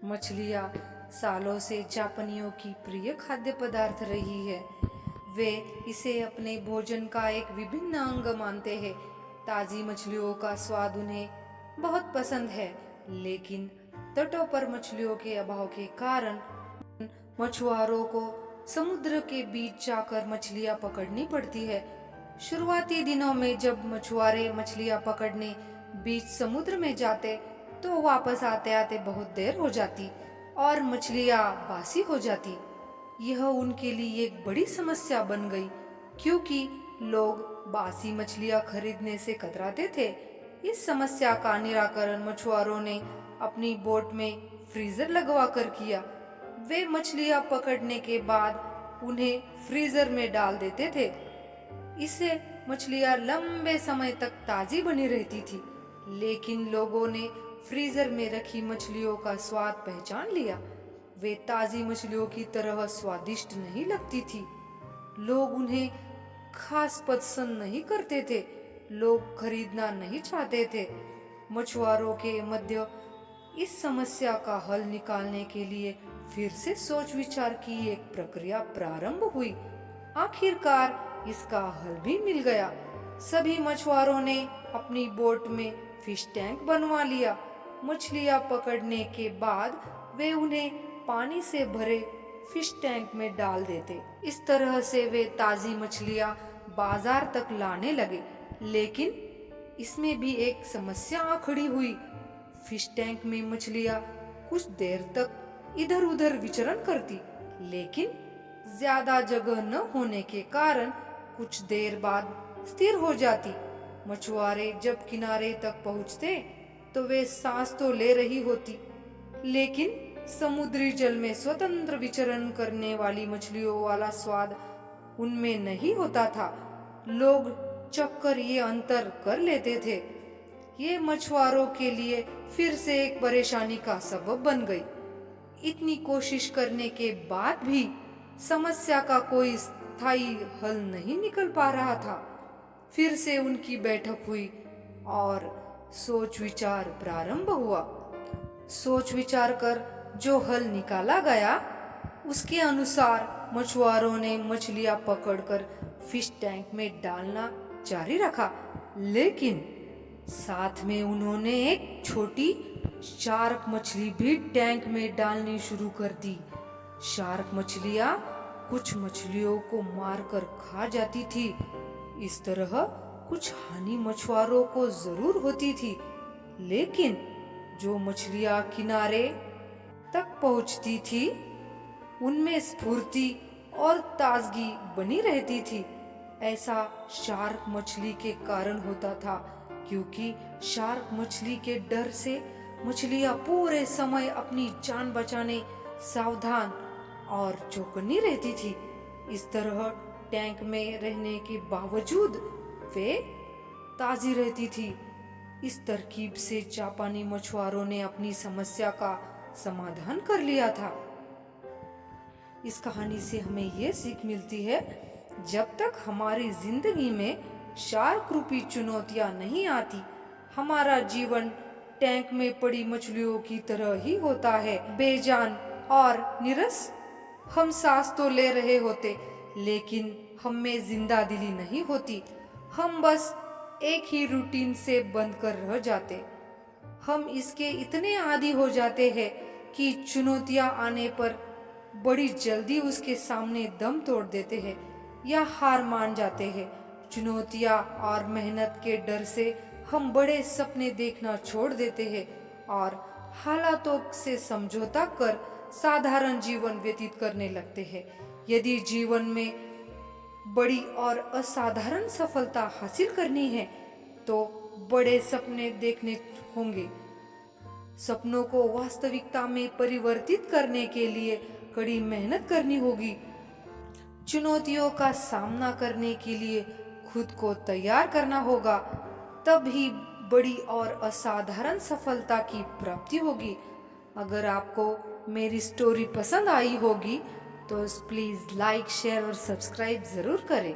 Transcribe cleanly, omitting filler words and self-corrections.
मछलियाँ सालों से जापानियों की प्रिय खाद्य पदार्थ रही है। वे इसे अपने भोजन का एक विभिन्न अंग मानते हैं। ताज़ी मछलियों का स्वाद उन्हें बहुत पसंद है, लेकिन तटों पर मछलियों के अभाव के कारण मछुआरों को समुद्र के बीच जाकर मछलियाँ पकड़नी पड़ती है। शुरुआती दिनों में जब मछुआरे मछलियाँ पकड़ने बीच समुद्र में जाते, तो वापस आते आते बहुत देर हो जाती और मछलियाँ बासी हो जाती। यह उनके लिए एक बड़ी समस्या बन गई, क्योंकि लोग बासी मछलियाँ खरीदने से कतराते थे। इस समस्या का निराकरण मछुआरों ने अपनी बोट में फ्रीजर लगवा कर किया। वे मछलियाँ पकड़ने के बाद उन्हें फ्रीजर में डाल देते थे। इससे मछलियाँ लंबे समय तक ताज़ी बनी रहती थी। लेकिन लोगों ने फ्रीजर में रखी मछलियों का स्वाद पहचान लिया। वे ताज़ी मछलियों की तरह स्वादिष्ट नहीं लगती थी। लोग उन्हें खास पसंद नहीं करते थे। लोग खरीदना नहीं चाहते थे। मछुआरों के मध्य इस समस्या का हल निकालने के लिए फिर से सोच विचार की एक प्रक्रिया प्रारंभ हुई। आखिरकार इसका हल भी मिल गया। सभी मछुआरों ने अपनी बोट में फिश टैंक बनवा लिया। मछलियाँ पकड़ने के बाद वे उन्हें पानी से भरे फिश टैंक में डाल देते। इस तरह से वे ताज़ी मछलियाँ बाजार तक लाने लगे। लेकिन इसमें भी एक समस्या आ खड़ी हुई। फिश टैंक में मछलियाँ कुछ देर तक इधर उधर विचरण करती, लेकिन ज्यादा जगह न होने के कारण कुछ देर बाद स्थिर हो जाती। मछुआरे जब किनारे तक पहुंचते तो वे सांस तो ले रही होती, लेकिन समुद्री जल में स्वतंत्र विचरण करने वाली मछलियों वाला स्वाद उनमें नहीं होता था। लोग चक्कर ये अंतर कर लेते थे। ये मछुआरों के लिए फिर से एक परेशानी का सबब बन गई। इतनी कोशिश करने के बाद भी समस्या का कोई स्थायी हल नहीं निकल पा रहा था। फिर से उनकी बैठक हुई और सोच विचार प्रारंभ हुआ। सोच विचार कर जो हल निकाला गया, उसके अनुसार मछुआरों ने मछलियां पकड़कर फिश टैंक में डालना जारी रखा, लेकिन साथ में उन्होंने एक छोटी शार्क मछली भी टैंक में डालनी शुरू कर दी। शार्क मछलियां कुछ मछलियों को मारकर खा जाती थी। इस तरह कुछ हानि मछुआरों को जरूर होती थी, लेकिन जो मछलियां किनारे तक पहुंचती थी, उनमें स्फूर्ति और ताजगी बनी रहती थी। ऐसा शार्क मछली के कारण होता था, क्योंकि शार्क मछली के डर से मछलियां पूरे समय अपनी जान बचाने सावधान और चौकन्नी रहती थी। इस तरह टैंक में रहने के बावजूद वे ताजी रहती थी। इस तरकीब से जापानी मछुआरों ने अपनी समस्या का समाधान कर लिया था। इस कहानी से हमें ये सीख मिलती है, जब तक हमारी जिंदगी में शार्क रूपी चुनौतियां नहीं आती, हमारा जीवन टैंक में पड़ी मछलियों की तरह ही होता है, बेजान और निरस। हम सांस तो ले रहे होते, लेकिन हम में जिंदा दिली नहीं होती। हम बस एक ही रूटीन से बंद कर रह जाते। हम इसके इतने आदी हो जाते हैं कि चुनौतियां आने पर बड़ी जल्दी उसके सामने दम तोड़ देते हैं या हार मान जाते हैं। चुनौतियां और मेहनत के डर से हम बड़े सपने देखना छोड़ देते हैं और हालातों से समझौता कर साधारण जीवन व्यतीत करने लगते हैं। यदि जीवन में बड़ी और असाधारण सफलता हासिल करनी है, तो बड़े सपने देखने होंगे। सपनों को वास्तविकता में परिवर्तित करने के लिए कड़ी मेहनत करनी होगी। चुनौतियों का सामना करने के लिए खुद को तैयार करना होगा, तभी बड़ी और असाधारण सफलता की प्राप्ति होगी। अगर आपको मेरी स्टोरी पसंद आई होगी तो प्लीज़ लाइक, शेयर और सब्सक्राइब ज़रूर करें।